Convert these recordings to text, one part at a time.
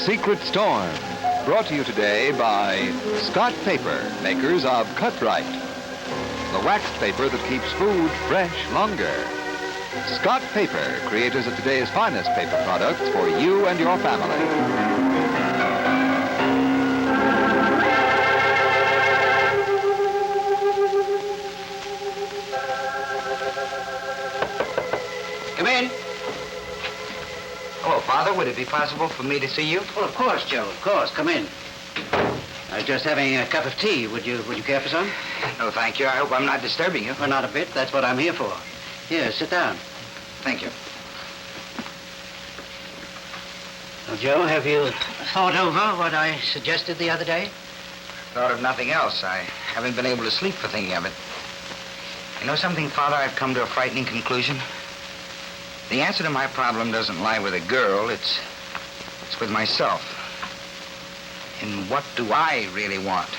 Secret Storm, brought to you today by Scott Paper, makers of Cut-Right, the waxed paper that keeps food fresh longer. Scott Paper, creators of today's finest paper products for you and your family. Come in. Hello, Father. Would it be possible for me to see you? Well, of course, Joe. Of course. Come in. I was just having a cup of tea. Would you care for some? No, thank you. I hope I'm not disturbing you. Well, not a bit. That's what I'm here for. Here, sit down. Thank you. Well, Joe, have you thought over what I suggested the other day? Thought of nothing else. I haven't been able to sleep for thinking of it. You know something, Father? I've come to a frightening conclusion. The answer to my problem doesn't lie with a girl. It's with myself. In what do I really want?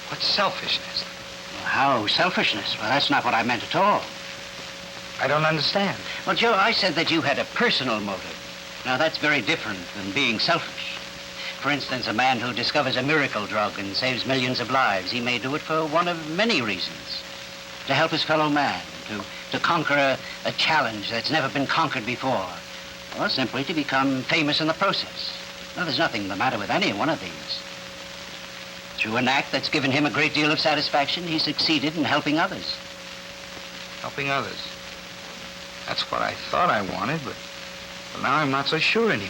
What's selfishness? Well, how selfishness? Well, that's not what I meant at all. I don't understand. Well, Joe, I said that you had a personal motive. Now, that's very different than being selfish. For instance, a man who discovers a miracle drug and saves millions of lives, he may do it for one of many reasons. To help his fellow man, to conquer a challenge that's never been conquered before, or simply to become famous in the process. Well, there's nothing the matter with any one of these. Through an act that's given him a great deal of satisfaction, he succeeded in helping others. Helping others? That's what I thought I wanted, but now I'm not so sure anymore.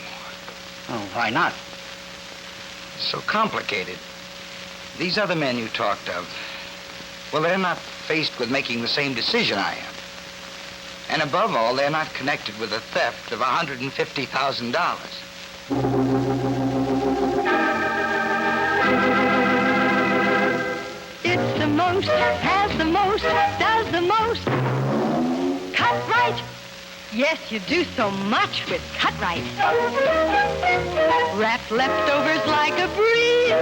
Oh, why not? It's so complicated. These other men you talked of, well, they're not faced with making the same decision I am. And above all, they're not connected with the theft of $150,000. It's the most, has the most, does the most. Cut right. Yes, you do so much with Cut Right. Wrap leftovers like a breeze.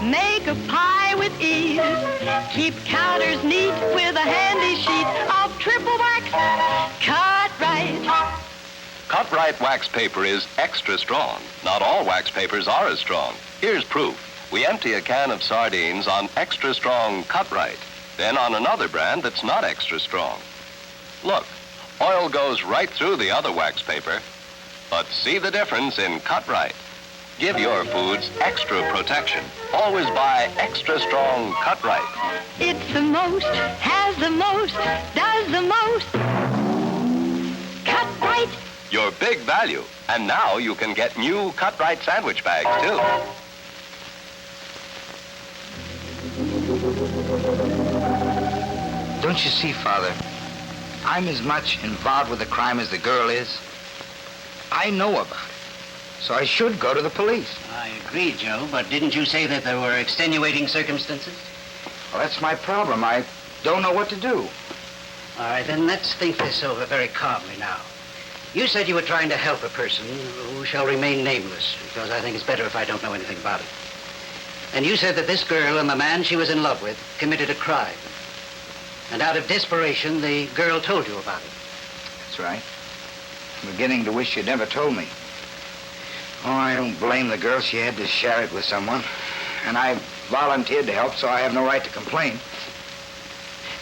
Make a pie with ease. Keep counters neat with a handy sheet of triple wax. Cut Right. Cut-Right wax paper is extra strong. Not all wax papers are as strong. Here's proof. We empty a can of sardines on extra strong Cut-Right, then on another brand that's not extra strong. Look, oil goes right through the other wax paper, but see the difference in Cut-Right. Give your foods extra protection. Always buy extra strong Cut-Right. It's the most, has the most, does the most. Cut Right. Your big value. And now you can get new Cut-Right sandwich bags, too. Don't you see, Father? I'm as much involved with the crime as the girl is. I know about it, so I should go to the police. I agree, Joe, but didn't you say that there were extenuating circumstances? Well, that's my problem. I don't know what to do. All right, then let's think this over very calmly now. You said you were trying to help a person who shall remain nameless, because I think it's better if I don't know anything about it. And you said that this girl and the man she was in love with committed a crime. And out of desperation, the girl told you about it. That's right. I'm beginning to wish you'd never told me. Oh, I don't blame the girl. She had to share it with someone. And I volunteered to help, so I have no right to complain.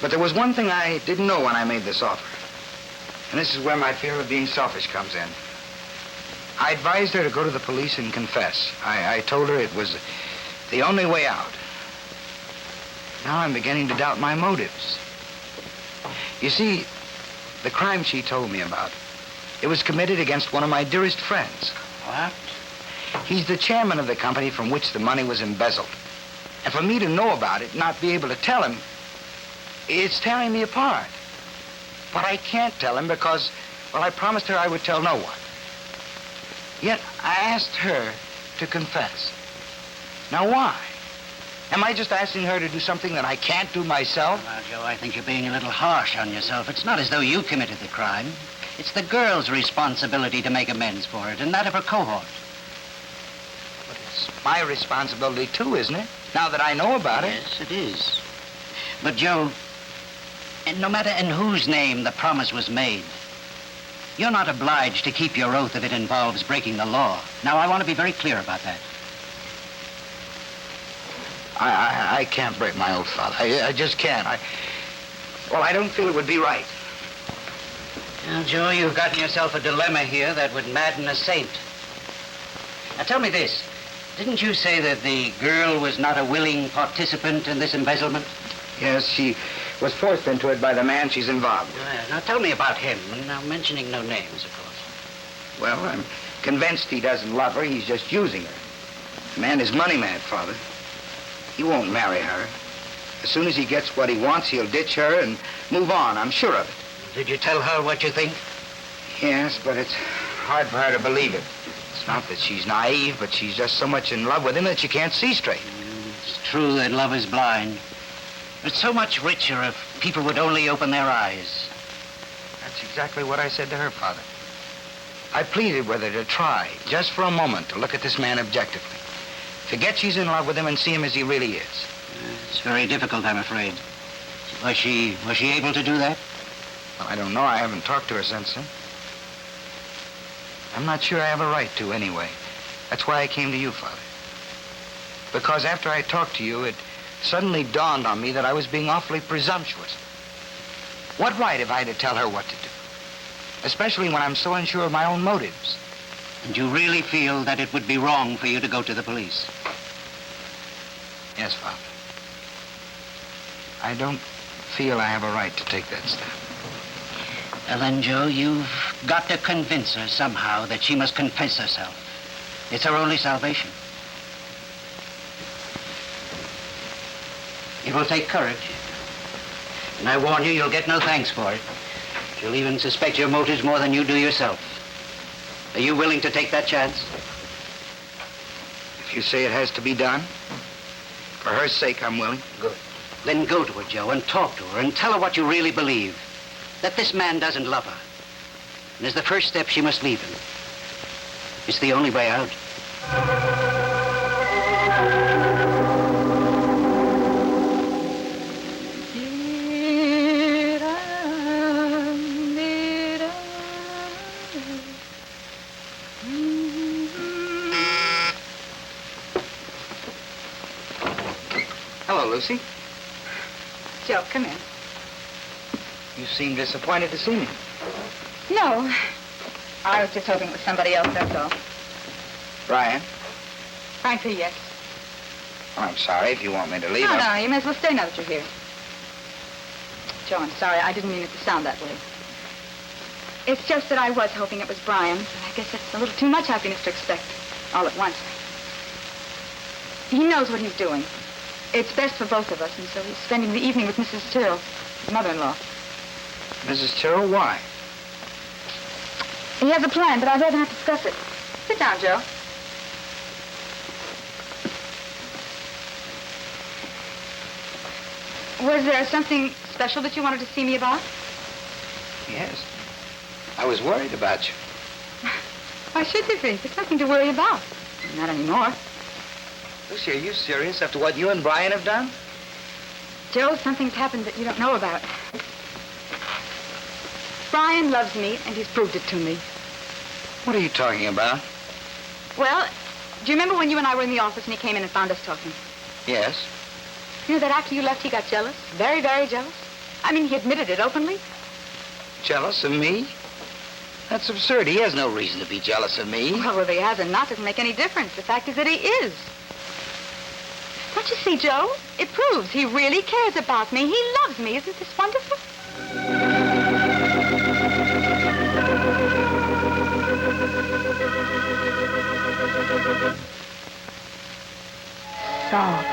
But there was one thing I didn't know when I made this offer. And this is where my fear of being selfish comes in. I advised her to go to the police and confess. I told her it was the only way out. Now I'm beginning to doubt my motives. You see, the crime she told me about, it was committed against one of my dearest friends. What? He's the chairman of the company from which the money was embezzled. And for me to know about it, not be able to tell him, it's tearing me apart. But I can't tell him because, well, I promised her I would tell no one. Yet I asked her to confess. Now why? Am I just asking her to do something that I can't do myself? Well, Joe, I think you're being a little harsh on yourself. It's not as though you committed the crime. It's the girl's responsibility to make amends for it, and that of her cohort. But it's my responsibility, too, isn't it? Now that I know about it. Yes, it is. But, Joe, and no matter in whose name the promise was made, You're not obliged to keep your oath if it involves breaking the law. Now, I want to be very clear about that. I can't break my oath, Father. I just can't. I don't feel it would be right. Now, Joe, you've gotten yourself a dilemma here that would madden a saint. Now, tell me this. Didn't you say that the girl was not a willing participant in this embezzlement? Yes, she was forced into it by the man she's involved with. Now, tell me about him. Now, mentioning no names, of course. Well, I'm convinced he doesn't love her. He's just using her. The man is money mad, Father. He won't marry her. As soon as he gets what he wants, he'll ditch her and move on. I'm sure of it. Did you tell her what you think? Yes, but it's hard for her to believe it. It's not that she's naive, but she's just so much in love with him that she can't see straight. It's true that love is blind. It's so much richer if people would only open their eyes. That's exactly what I said to her, Father. I pleaded with her to try, just for a moment, to look at this man objectively. Forget she's in love with him and see him as he really is. It's very difficult, I'm afraid. Was she able to do that? Well, I don't know. I haven't talked to her since then. I'm not sure I have a right to, anyway. That's why I came to you, Father. Because after I talked to you, it suddenly dawned on me that I was being awfully presumptuous. What right have I to tell her what to do? Especially when I'm so unsure of my own motives. And you really feel that it would be wrong for you to go to the police? Yes, Father. I don't feel I have a right to take that step. Well, then, Joe, you've got to convince her somehow that she must confess herself. It's her only salvation. It will take courage. And I warn you, you'll get no thanks for it. She'll even suspect your motives more than you do yourself. Are you willing to take that chance? If you say it has to be done, for her sake, I'm willing. Good. Then go to her, Joe, and talk to her and tell her what you really believe. That this man doesn't love her. And as the first step, she must leave him. It's the only way out. Hello, Lucy. Joe, come in. You seem disappointed to see me. No. I was just hoping it was somebody else, that's all. Brian? Frankly, yes. Well, I'm sorry if you want me to leave. No, you may as well stay now that you're here. Joe, I'm sorry. I didn't mean it to sound that way. It's just that I was hoping it was Brian, but I guess it's a little too much happiness to expect all at once. He knows what he's doing. It's best for both of us, and so he's spending the evening with Mrs. Tyrrell, his mother-in-law. Mrs. Tyrrell, why? He has a plan, but I'd rather not discuss it. Sit down, Joe. Was there something special that you wanted to see me about? Yes. I was worried about you. Why should you be? There's nothing to worry about. Not anymore. Lucy, are you serious after what you and Brian have done? Joe, something's happened that you don't know about. Brian loves me, and he's proved it to me. What are you talking about? Well, do you remember when you and I were in the office and he came in and found us talking? Yes. You know that after you left, he got jealous? Very, very jealous. I mean, he admitted it openly. Jealous of me? That's absurd. He has no reason to be jealous of me. Well, whether he has or not doesn't make any difference. The fact is that he is. Don't you see, Joe? It proves he really cares about me. He loves me. Isn't this wonderful? Soft.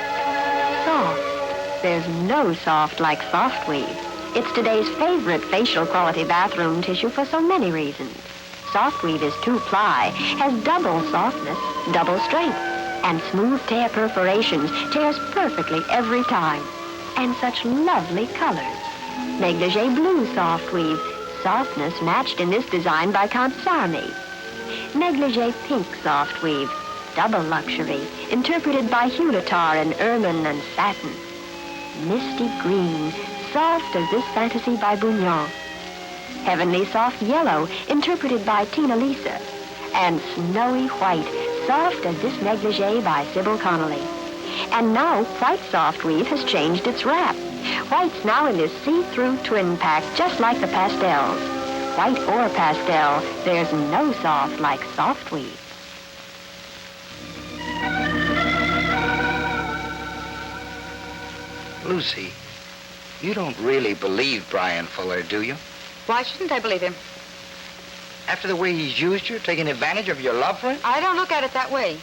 Soft. There's no soft like Soft Weave. It's today's favorite facial quality bathroom tissue for so many reasons. Soft Weave is 2-ply, has double softness, double strength, and smooth tear perforations, tears perfectly every time. And such lovely colors. Negligee blue Soft Weave, softness matched in this design by Kansarmi. Negligee pink Soft Weave, double luxury, interpreted by Hulatar in ermine and satin. Misty green, soft as this fantasy by Bouillon. Heavenly Soft Yellow, interpreted by Tina Lisa, and Snowy White, soft as this negligee by Sybil Connolly. And now White Soft Weave has changed its wrap. White's now in this see-through twin pack, just like the pastels. White or pastel, there's no soft like Soft Weave. Lucy, you don't really believe Brian Fuller, do you? Why shouldn't I believe him? After the way he's used you, taking advantage of your love for him? I don't look at it that way.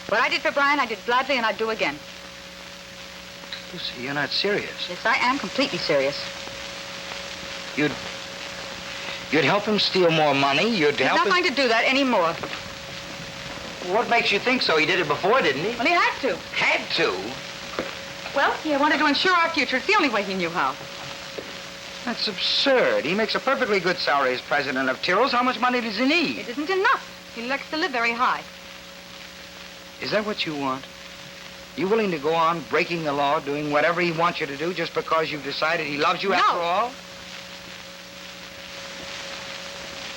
What I did for Brian, I did gladly, and I'd do again. Lucy, you're not serious. Yes, I am completely serious. You'd help him steal more money? You'd He's help not him... going to do that anymore. What makes you think so? He did it before, didn't he? Well, he had to. Had to? Well, he wanted to insure our future. It's the only way he knew how. That's absurd. He makes a perfectly good salary as president of Tyrrell's. How much money does he need? It isn't enough. He likes to live very high. Is that what you want? You willing to go on breaking the law, doing whatever he wants you to do just because you've decided he loves you after all?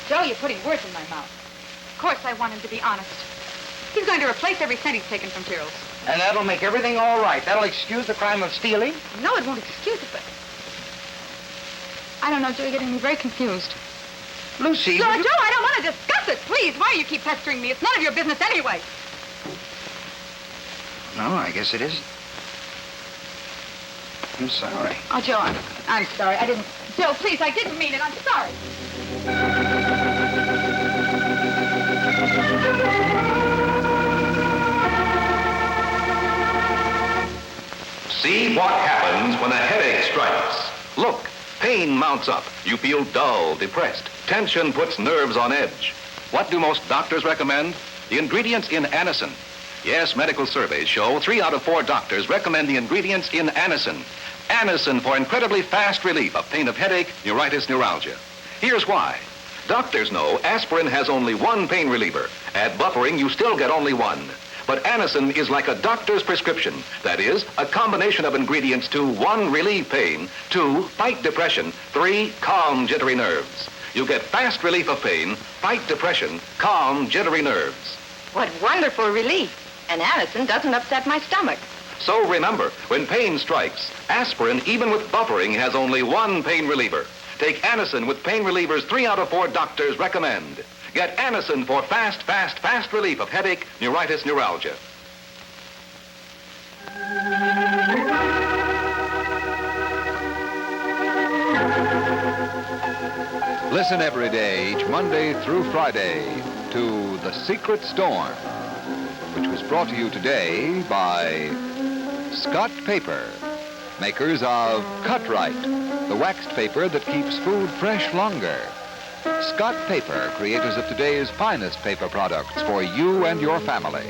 Joe, you're putting words in my mouth. Of course I want him to be honest. He's going to replace every cent he's taken from Tyrrell's. And that'll make everything all right. That'll excuse the crime of stealing? No, it won't excuse it, but... I don't know, Joe, you're getting me very confused. Lucy... Joe, I don't want to discuss it, please. Why do you keep pestering me? It's none of your business anyway. No, I guess it isn't. I'm sorry. Oh, Joe, I'm sorry. I didn't... Joe, please, I didn't mean it. I'm sorry. See what happens when a headache strikes. Look, pain mounts up. You feel dull, depressed. Tension puts nerves on edge. What do most doctors recommend? The ingredients in Anacin. Yes, medical surveys show 3 out of 4 doctors recommend the ingredients in Anacin. Anacin for incredibly fast relief of pain of headache, neuritis, neuralgia. Here's why. Doctors know aspirin has only one pain reliever. At buffering, you still get only one. But Anacin is like a doctor's prescription. That is, a combination of ingredients to 1, relieve pain, 2, fight depression, 3, calm jittery nerves. You get fast relief of pain, fight depression, calm jittery nerves. What wonderful relief. And Anacin doesn't upset my stomach. So remember, when pain strikes, aspirin, even with buffering, has only one pain reliever. Take Anacin with pain relievers 3 out of 4 doctors recommend. Get Anacin for fast relief of headache, neuritis, neuralgia. Listen every day, each Monday through Friday, to The Secret Storm, which was brought to you today by Scott Paper, makers of Cut-Right, the waxed paper that keeps food fresh longer. Scott Paper, creators of today's finest paper products for you and your family.